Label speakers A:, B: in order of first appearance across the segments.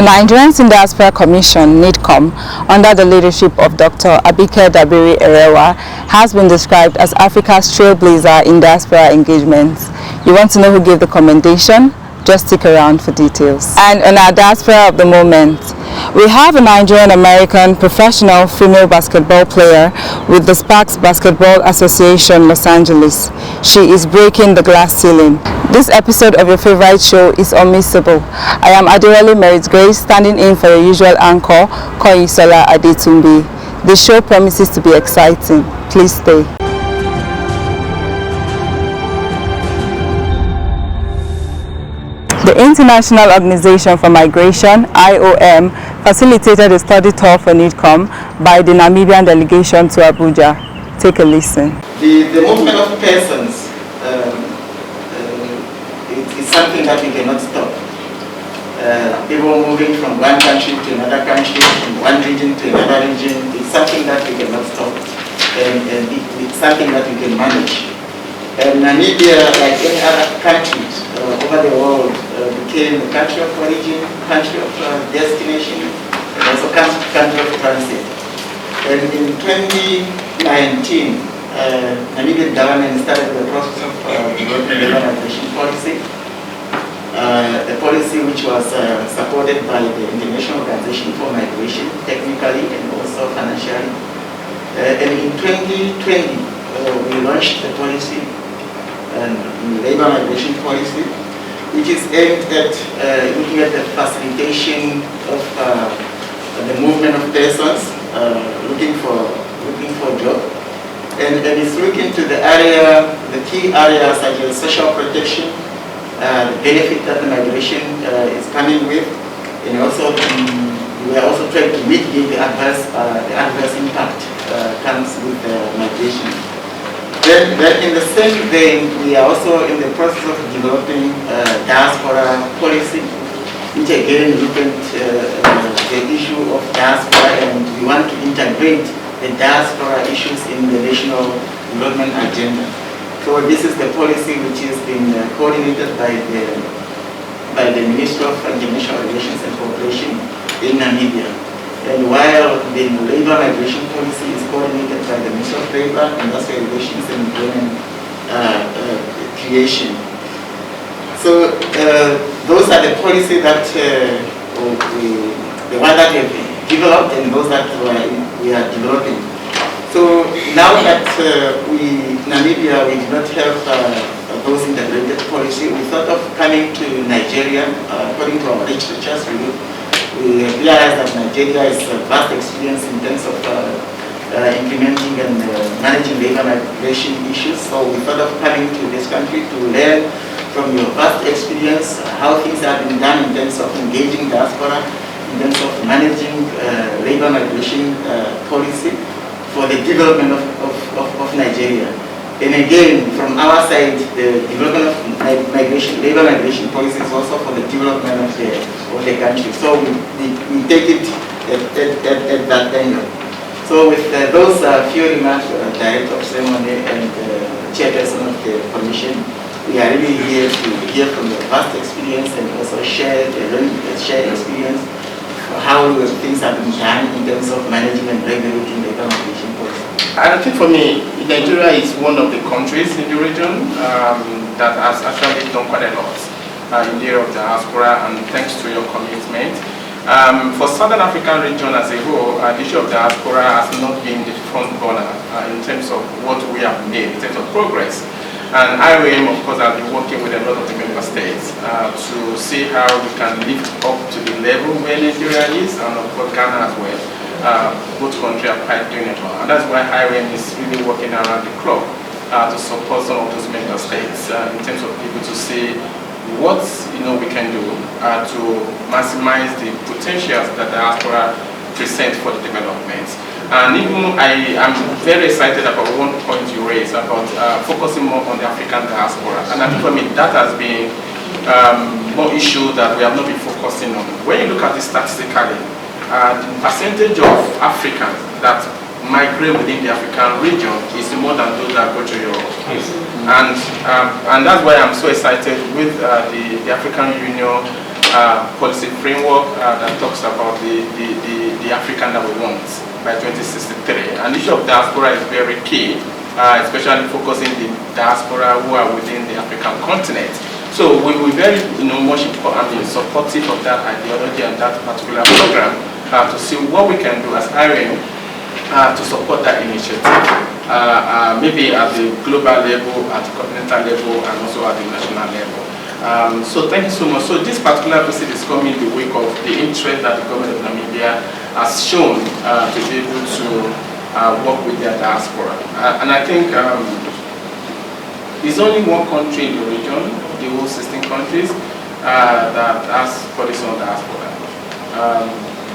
A: Nigerians in Diaspora Commission, NIDCOM, under the leadership of Dr. Abike Dabiri Erewa, has been described as Africa's trailblazer in diaspora engagements. You want to know who gave the commendation? Just stick around for details. And on our diaspora of the moment, we have a Nigerian-American professional female basketball player with the Sparks Basketball Association Los Angeles. She is breaking the glass ceiling. This episode of your favorite show is unmissable. I am Adirele Merit Grace, standing in for your usual anchor, Koyisola Adetumbi. The show promises to be exciting. Please stay. The International Organization for Migration, IOM, facilitated a study tour for NIDCOM by the Namibian delegation to Abuja. Take a listen.
B: The movement of persons is something that we cannot stop. People moving from one country to another country, from one region to another region, it's something that we cannot stop, and it's something that we can manage. And Namibia, like any other countries over the world, became a country of origin, country of destination, and also country of transit. And in 2019, Namibian government started the process of developing the migration policy, a policy which was supported by the International Organization for Migration, technically and also financially. And in 2020, we launched the policy, and labor migration policy, which is aimed at looking at the facilitation of the movement of persons looking for a job, and it's looking to the key areas such as social protection, the benefit that the migration is coming with, and also we are also trying to mitigate the adverse impact comes with migration. Then in the same vein, we are also in the process of developing diaspora policy, which again look at the issue of diaspora, and we want to integrate the diaspora issues in the national development agenda. So this is the policy which has been coordinated by the Ministry of International Relations and Cooperation in Namibia. And while the labor migration policy is coordinated by the Ministry of Labor, Industrial Relations and Employment Creation. So those are the policies that the one that we have developed and those that we are developing. So now that Namibia, we do not have those integrated policy, we thought of coming to Nigeria. According to our researchers, we realized that Nigeria is a vast experience in terms of implementing and managing labor migration issues. So we thought of coming to this country to learn from your vast experience how things have been done in terms of engaging diaspora, in terms of managing labor migration policy for the development of Nigeria. And again, from our side, the development of labor migration policy is also for the development of the country. So we take it at that angle. So with those few remarks, Director of Ceremony and Chairperson of the Commission, we are really here to hear from your vast experience and also share experience how things have been done in terms of managing and regulating labor migration policy.
C: I think for me, Nigeria is one of the countries in the region that has actually done quite a lot in the area of diaspora, and thanks to your commitment. For Southern African region as a whole, the issue of diaspora has not been the front runner in terms of what we have made, in terms of progress. And IOM, of course, has been working with a lot of the member states to see how we can lift up to the level where Nigeria is, and of course Ghana as well. Both countries are quite doing it well, and that's why IOM is really working around the clock to support some of those member states in terms of people to see what we can do to maximize the potentials that diaspora present for the development. And even I am very excited about one point you raised about focusing more on the African diaspora, and I think for me that has been more issue that we have not been focusing on. When you look at it statistically, the percentage of Africans that migrate within the African region is more than those that go to Europe. And that's why I'm so excited with the African Union policy framework that talks about the African that we want by 2063. And the issue of diaspora is very key, especially focusing the diaspora who are within the African continent. So we will be very much supportive of that ideology and that particular program to see what we can do as IREN to support that initiative, maybe at the global level, at the continental level, and also at the national level. So thank you so much. So this particular visit is coming in the wake of the interest that the government of Namibia has shown to be able to work with their diaspora. And I think there's only one country in the region, the whole 16 countries, that has policy on diaspora.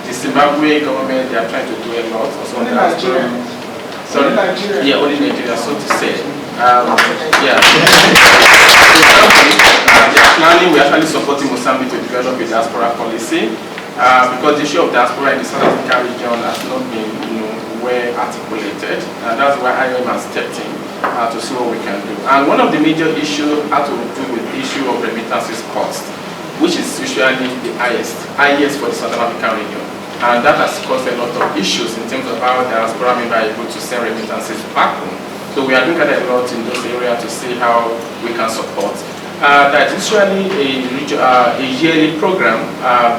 C: The Zimbabwe government, they are trying to do a lot. Also
B: only Nigeria.
C: Sorry?
B: Only Nigeria.
C: Yeah, only Nigeria, so to say. Yeah. They are planning, we're actually supporting Mozambique to develop a diaspora policy because the issue of diaspora in the South African region has not been well articulated. And that's why IOM has stepped in to see what we can do. And one of the major issues had to do with the issue of remittances cost, which is usually the highest for the South African region. And that has caused a lot of issues in terms of how diaspora members are able to send remittances back home. So we are looking at a lot in those areas to see how we can support. That is usually a yearly program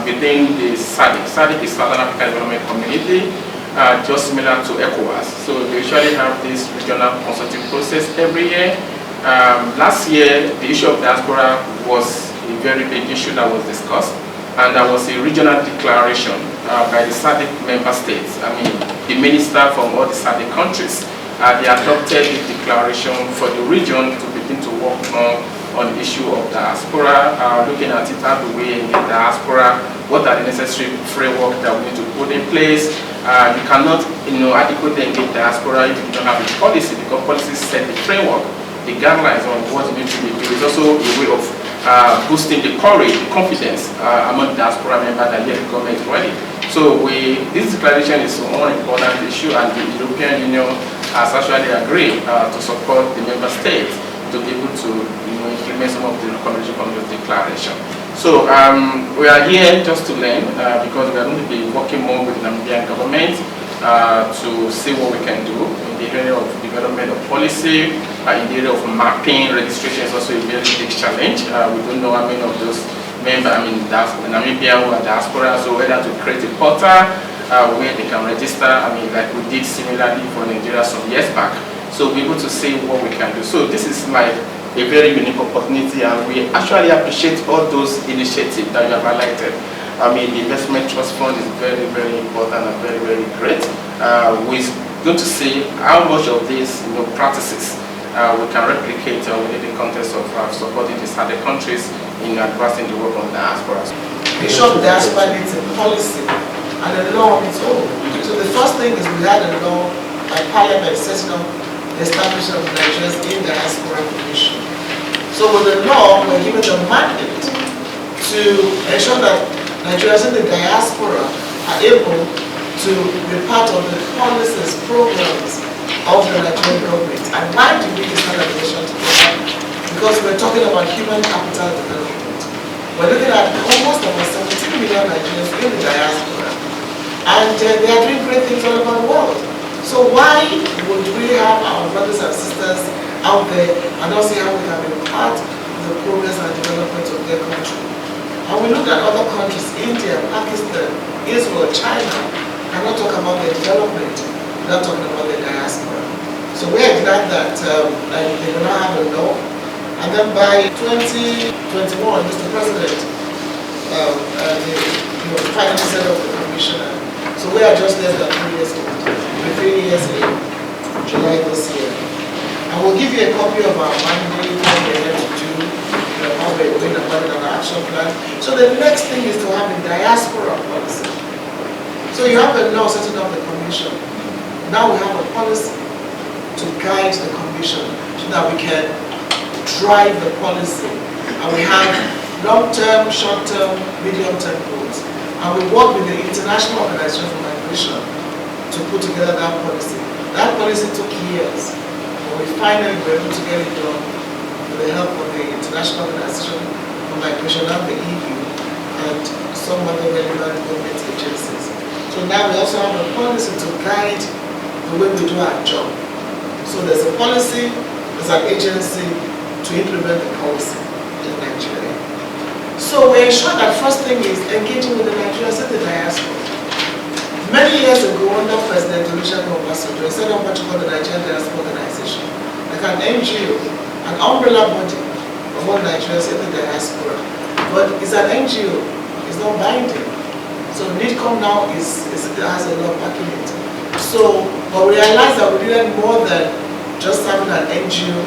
C: within the SADC. SADC is Southern African Development Community, just similar to ECOWAS. So they usually have this regional consulting process every year. Last year, the issue of diaspora was a very big issue that was discussed, and there was a regional declaration by the SADC member states. I mean, the minister from all the SADC countries. They adopted the declaration for the region to begin to work on the issue of diaspora, looking at it how do we engage diaspora, what are the necessary framework that we need to put in place. You cannot adequately engage diaspora if you don't have a policy, because policies set the framework, the guidelines on what you need to be doing. It's also a way of boosting the courage, the confidence among diaspora members that the government is ready. So this declaration is a more important issue, and the European Union has actually agreed to support the member states to be able to implement some of the recommendations from this declaration. So we are here just to learn because we are going to be working more with the Namibian government to see what we can do in the area of development of policy, in the area of mapping. Registration is also a very big challenge. We don't know how many of those members, Namibia who are diaspora, so whether to create a portal where they can register, like we did similarly for Nigeria some years back. So we're able to see what we can do. So this is like a very unique opportunity, and we actually appreciate all those initiatives that you have highlighted. The investment trust fund is very, very important and very, very great. We're going to see how much of these practices we can replicate within the context of supporting the other countries in advancing the work on diaspora.
D: The short diaspora needs a policy and a law on its own. So the first thing is we had a law by Parliament setting up the establishment of Nigeria's in diaspora commission. So with the law, we're given the mandate to ensure that Nigerians in the diaspora are able to be part of the policies, programs of the Nigerian government. And why do we start a nation together? Because we're talking about human capital development. We're looking at almost about 17 million Nigerians in the diaspora. And they are doing great things all over the world. So why would we have our brothers and sisters out there and not see how we can be part of the progress and development of their country? And we look at other countries, India, Pakistan, Israel, China, cannot talk about their development, not talking about their diaspora. So we are glad that they do not have a law. And then by 2021, Mr. President, finally set up the commissioner. So we are just less than 3 years old. We're 3 years in July this year. And we'll give you a copy of our mandate, what we're here to do, how we're going about it, an action plan. So the next thing is to have a diaspora policy. So you have a law setting up the commission. Now we have a policy to guide the commission so that we can drive the policy. And we have long-term, short-term, medium-term goals. And we work with the International Organization for Migration to put together that policy. That policy took years, but we finally were able to get it done with the help of the International Organization for Migration and the EU. and some other relevant government agencies. So now we also have a policy to guide the way we do our job. So there's a policy, there's an agency to implement the policy in Nigeria. So we ensure that first thing is engaging with the Nigerians in the diaspora. Many years ago, under President Olusegun Obasanjo, he set up what you call the Nigerian Diaspora Organization, like an NGO, an umbrella body of all Nigerians in the diaspora. But it's an NGO, it's not binding. So NIDCOM now has a lot of backing it. So, but we realized that we needed more than just having an NGO,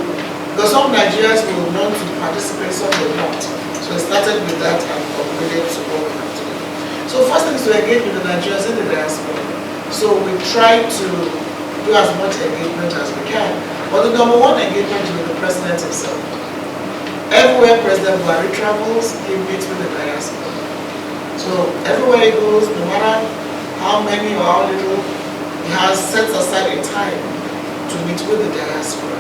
D: because some Nigerians will want to participate, some will not. So we started with that and upgraded to what we have today. So first thing is to engage with the Nigerians in the diaspora. So we try to do as much engagement as we can. But the number one engagement is with the president himself. Everywhere President Buhari travels, he meets with the diaspora. So everywhere he goes, no matter how many or how little, he has set aside a time to meet with the diaspora.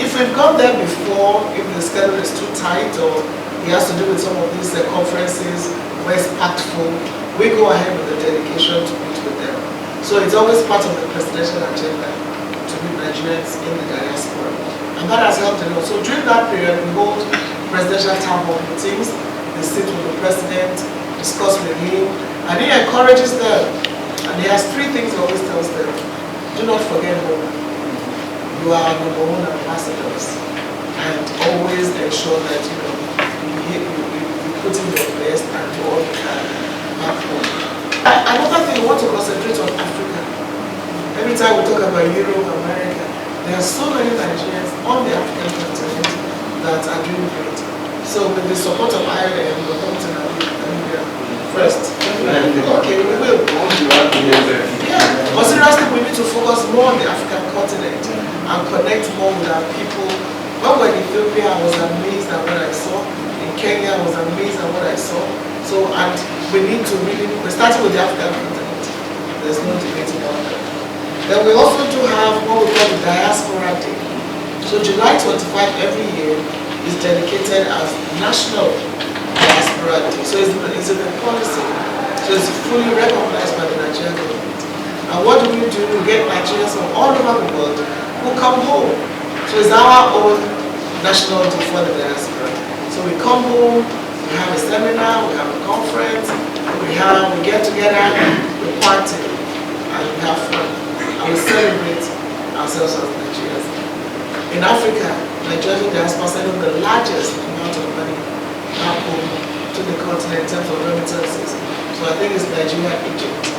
D: If we've gone there before, if the schedule is too tight or he has to do with some of these conferences where it's packed full, we go ahead with the dedication to meet with them. So it's always part of the presidential agenda to meet Nigerians in the diaspora. And that has helped a lot. So during that period, we hold presidential town hall meetings. They sit with the president, discuss with him, and he encourages them. And he has three things he always tells them. Do not forget home. You are number one ambassadors. And always ensure that you put in your best and do all you can back home. Another thing, we want to concentrate on Africa. Every time we talk about Europe, America, there are so many Nigerians on the African continent that are doing great. So with the support of Ireland, we're coming to Namibia first. Okay, we will. Yeah, but seriously, we need to focus more on the African continent and connect more with our people. When we were in Ethiopia, I was amazed at what I saw. In Kenya, I was amazed at what I saw. So, and we need to really, we started with the African continent. There's no debate about that. Then we also do have what we call the Diaspora Day. So July 25 every year is dedicated as National Diaspora Day. So it's in the policy. So it's fully recognized by the Nigerian government. And what do? We get Nigerians from all over the world who come home. So it's our own national day for the diaspora. So we come home, we have a seminar, we have a conference, we get together, we party, and we have fun. And we celebrate ourselves as Nigerians. In Africa, Nigerian diaspora send the largest amount of money back home to the continent in terms of remittances. So I think it's Nigeria and Egypt.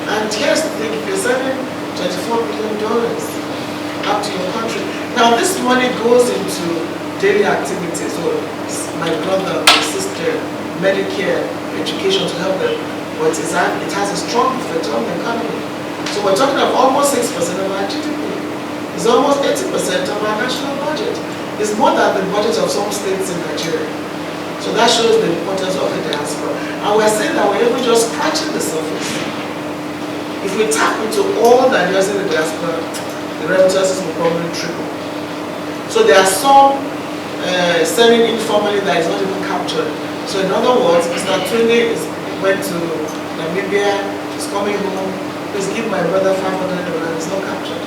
D: And here's the thing, if you're sending $24 billion up to your country. Now this money goes into daily activities, so my brother, my sister, Medicare, education to help them, but it has a strong effect on the economy. So we're talking of almost 6% of our GDP. It's almost 80% of our national budget. It's more than the budget of some states in Nigeria. So that shows the importance of the diaspora. And we're saying that we're even just scratching the surface. If we tap into all Nigerians in the diaspora, the remittances will probably triple. So there are some sending informally that is not even captured. So in other words, Mr. Twinde went to Namibia, he's coming home, please give my brother $500, it's not captured.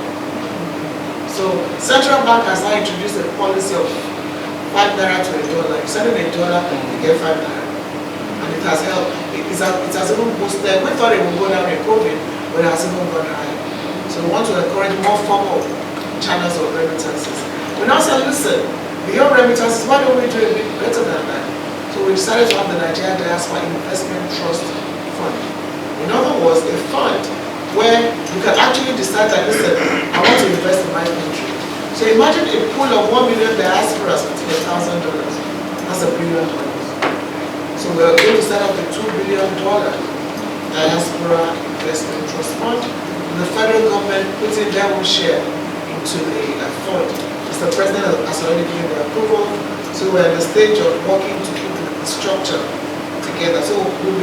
D: So Central Bank has now introduced a policy of $5 to $1. You send in $1, you get $5. And it has helped. It has even boosted. We thought it would go down in COVID, but it has even gone higher. So we want to encourage more formal channels of remittances. We now said, listen, beyond remittances, why don't we do a bit better than that? So we decided to have the Nigerian Diaspora Investment Trust Fund. In other words, a fund where you can actually decide that, listen, I want to invest in my country. So imagine a pool of 1 million diasporas putting $1,000. That's $1 billion. So we're going to set up a $2 billion Diaspora Investment Trust Fund. The federal government puts in their own share into the fund. Mr. President has already given the approval, so we're at the stage of working to put the structure together. So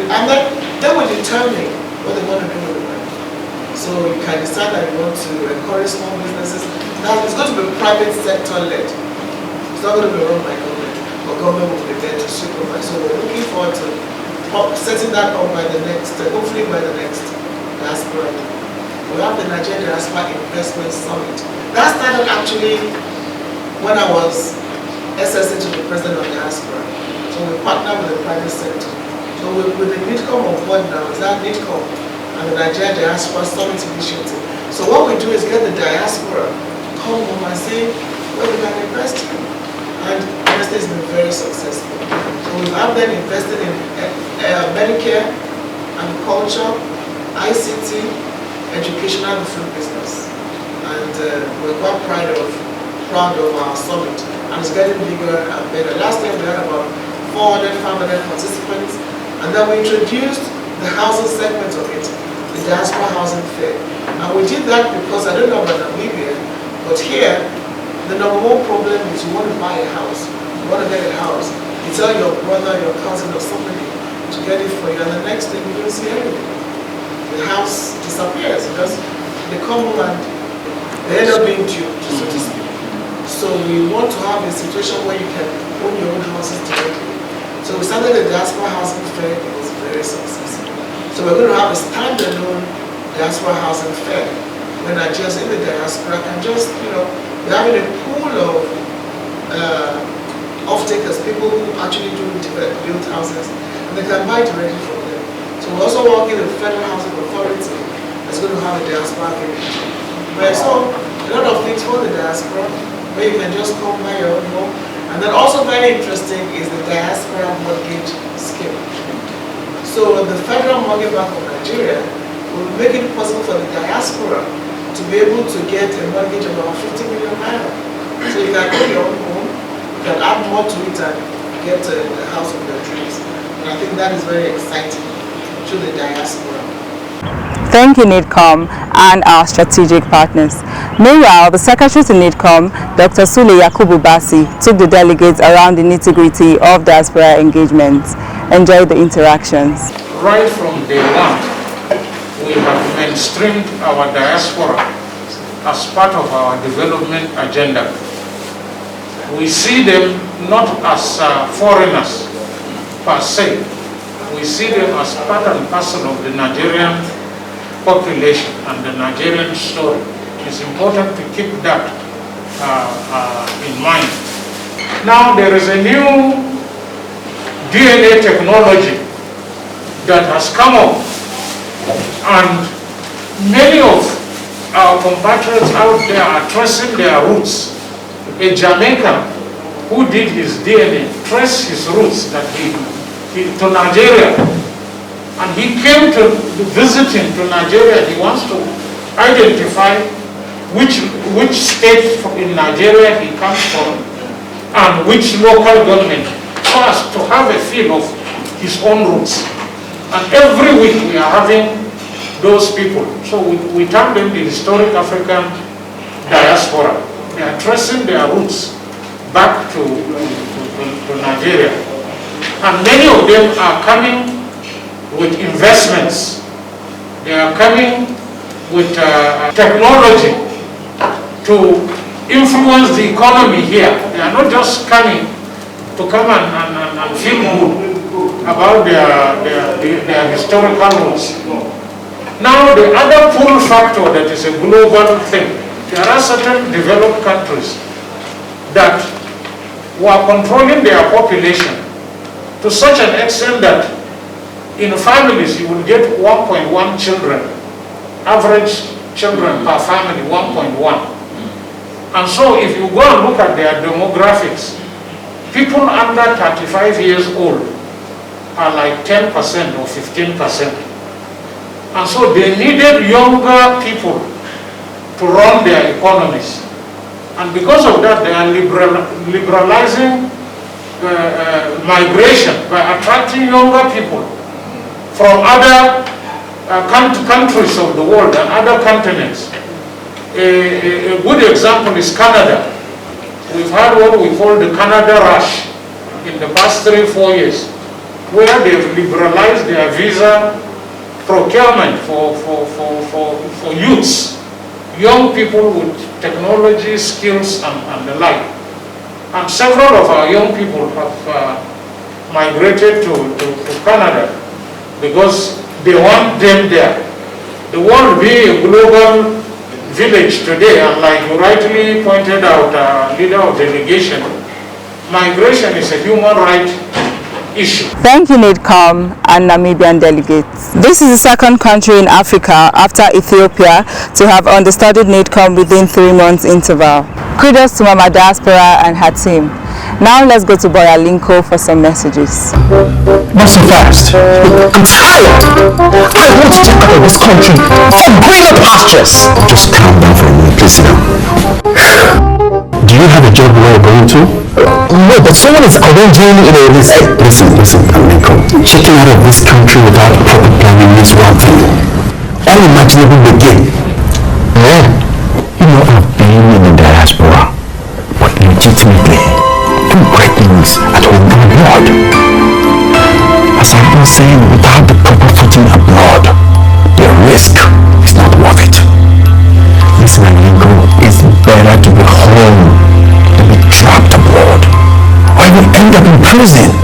D: and then we determine what they want to do with the money. So you can decide that you want to encourage small businesses. Now it's going to be private sector led. It's not going to be run by government. but government will be there to supervise. So we're looking forward to setting that up by the next, hopefully by the next Daispora. We have the Nigeria Diaspora Investment Summit. That started actually when I was SSA to the President of Diaspora. So we partner with the private sector. So with the NIDCOM on board now, is that NIDCOM and the Nigeria Diaspora Summit Initiative. So what we do is get the diaspora to come home and say, well, we can invest in. And honestly, it's been very successful. So we have them invested in Medicare, agriculture, ICT, educational and food business. And we're quite proud of our summit. And it's getting bigger and better. Last time we had about 400, 500 participants. And then we introduced the housing segment of it, the Diaspora Housing Fair. And we did that because, I don't know about Namibia, but here, the number one problem is you want to buy a house, you want to get a house, you tell your brother, your cousin or somebody to get it for you, and the next thing you don't see anything. The house disappears because they come home and they end up being due, so to speak. So we want to have a situation where you can own your own houses directly. So we started the Diaspora Housing Fair, it was very successful. So we're going to have a standalone Diaspora Housing Fair when Nigerians in the diaspora can just, we're having a pool of off-takers, people who actually do build houses, and they can buy directly from them. So we're also working with the Federal Housing Authority that's going to have a diaspora village. But so a lot of things for the diaspora, where you can just come buy your own home. And then also very interesting is the diaspora mortgage scheme. So the Federal Mortgage Bank of Nigeria will make it possible for the diaspora to be able to get a mortgage of about 50 million naira. So you can own your own home, you can add more to it and get the house of your dreams. And I think that is very exciting to the diaspora.
A: Thank you, NIDCOM and our strategic partners. Meanwhile, the Secretary to NIDCOM, Dr. Sule Yakubu Basi, took the delegates around the nitty-gritty of diaspora engagements. Enjoy the interactions.
E: Right from day one, we have mainstreamed our diaspora as part of our development agenda. We see them not as foreigners per se. We see them as part and parcel of the Nigerian population and the Nigerian story. It's important to keep that in mind. Now there is a new DNA technology that has come up, and many of our compatriots out there are tracing their roots. A Jamaican who did his DNA traced his roots that he to Nigeria, and he came to visiting to Nigeria. He wants to identify which state in Nigeria he comes from and which local government, so as to have a feel of his own roots. And every week we are having those people. So we term them the historic African diaspora. They are tracing their roots back to Nigeria. And many of them are coming with investments. They are coming with technology to influence the economy here. They are not just coming to come and feel good about their historical roots. Now the other pull factor that is a global thing, there are certain developed countries that were controlling their population to such an extent that in families you will get 1.1 children, average children per family 1.1. And so if you go and look at their demographics, people under 35 years old are like 10% or 15%. And so they needed younger people to run their economies. And because of that, they are liberalizing migration by attracting younger people from other countries of the world and other continents. A good example is Canada. We've had what we call the Canada Rush in the past 3-4 years, where they've liberalized their visa procurement for youths, young people with technology skills and the like. And several of our young people have migrated to Canada because they want them there. The world being a global village today, and like you rightly pointed out, leader of delegation, migration is a human right issue.
A: Thank you, NIDCOM and Namibian delegates. This is the second country in Africa after Ethiopia to have understudied NIDCOM within 3 months interval. Kudos to Mama Daispora and her team. Now let's go to Boyalinko for some messages.
F: Not so fast. I'm tired. I want to get out of this country for greener pastures. Just calm down for a minute, please sit down. Do you have a job where you're going to? No, but someone is arranging, listen, Lincoln. Checking out of this country without proper planning is one thing. Unimaginable begin. Yeah. You know, I've been in the diaspora, but legitimately, do great things at home and abroad. As I've been saying, without the proper footing abroad, the risk is not worth it. Listen, Lincoln, it's better to be home than be trapped abroad, or even end up in prison.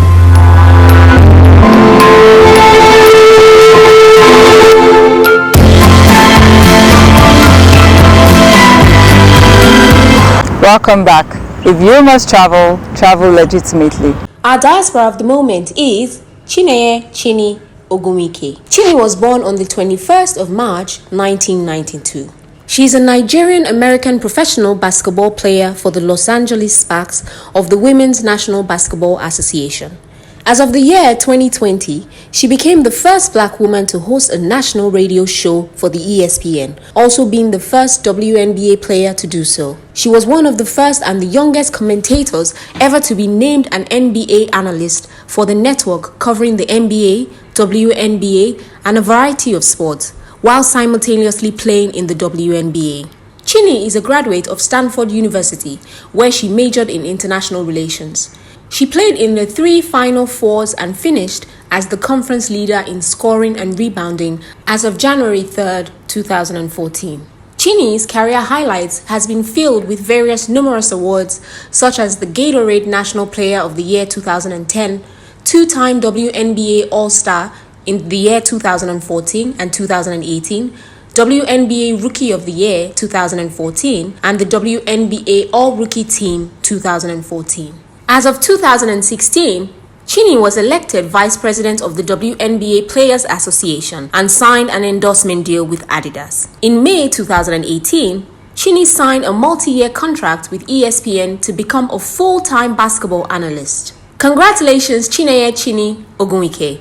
A: Welcome back. If you must travel, travel legitimately.
G: Our diaspora of the moment is Chineye Chini Ogumike. Chini was born on the 21st of March 1992. She is a Nigerian-American professional basketball player for the Los Angeles Sparks of the Women's National Basketball Association. As of the year 2020, she became the first black woman to host a national radio show for the ESPN, also being the first WNBA player to do so. She was one of the first and the youngest commentators ever to be named an NBA analyst for the network covering the NBA, WNBA, and a variety of sports, while simultaneously playing in the WNBA. Chini is a graduate of Stanford University, where she majored in international relations. She played in the 3 Final Fours and finished as the conference leader in scoring and rebounding as of January 3, 2014. Chini's career highlights has been filled with various numerous awards such as the Gatorade National Player of the Year 2010, 2-time WNBA All-Star in the year 2014 and 2018, WNBA Rookie of the Year 2014, and the WNBA All-Rookie Team 2014. As of 2016, Chini was elected Vice President of the WNBA Players Association and signed an endorsement deal with Adidas. In May 2018, Chini signed a multi-year contract with ESPN to become a full-time basketball analyst. Congratulations, Chineye Chini Ogumike.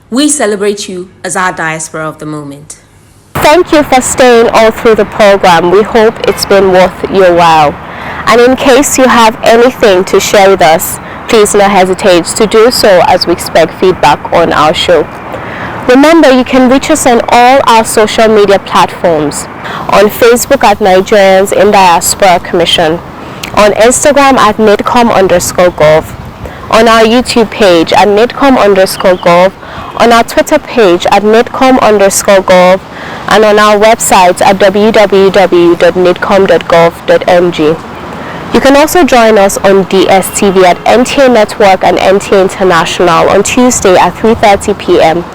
G: We celebrate you as our diaspora of the moment.
H: Thank you for staying all through the program. We hope it's been worth your while. And in case you have anything to share with us, please don't hesitate to do so as we expect feedback on our show. Remember, you can reach us on all our social media platforms. On Facebook at Nigerians in Diaspora Commission. On Instagram at NIDCOM_gov. On our YouTube page at NIDCOM_gov. On our Twitter page at NIDCOM_gov. And on our website at www.nidcom.gov.mg. You can also join us on DSTV at NTA Network and NTA International on Tuesday at 3:30 p.m.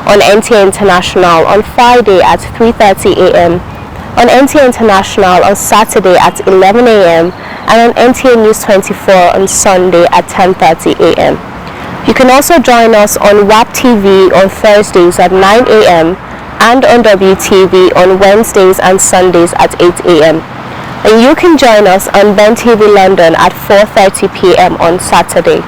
H: On NTA International on Friday at 3:30 a.m. On NTA International on Saturday at 11 a.m. and on NTA News 24 on Sunday at 10:30 a.m. You can also join us on WAP TV on Thursdays at 9 a.m. and on WTV on Wednesdays and Sundays at 8 a.m. And you can join us on Ben TV London at 4:30 p.m. on Saturday.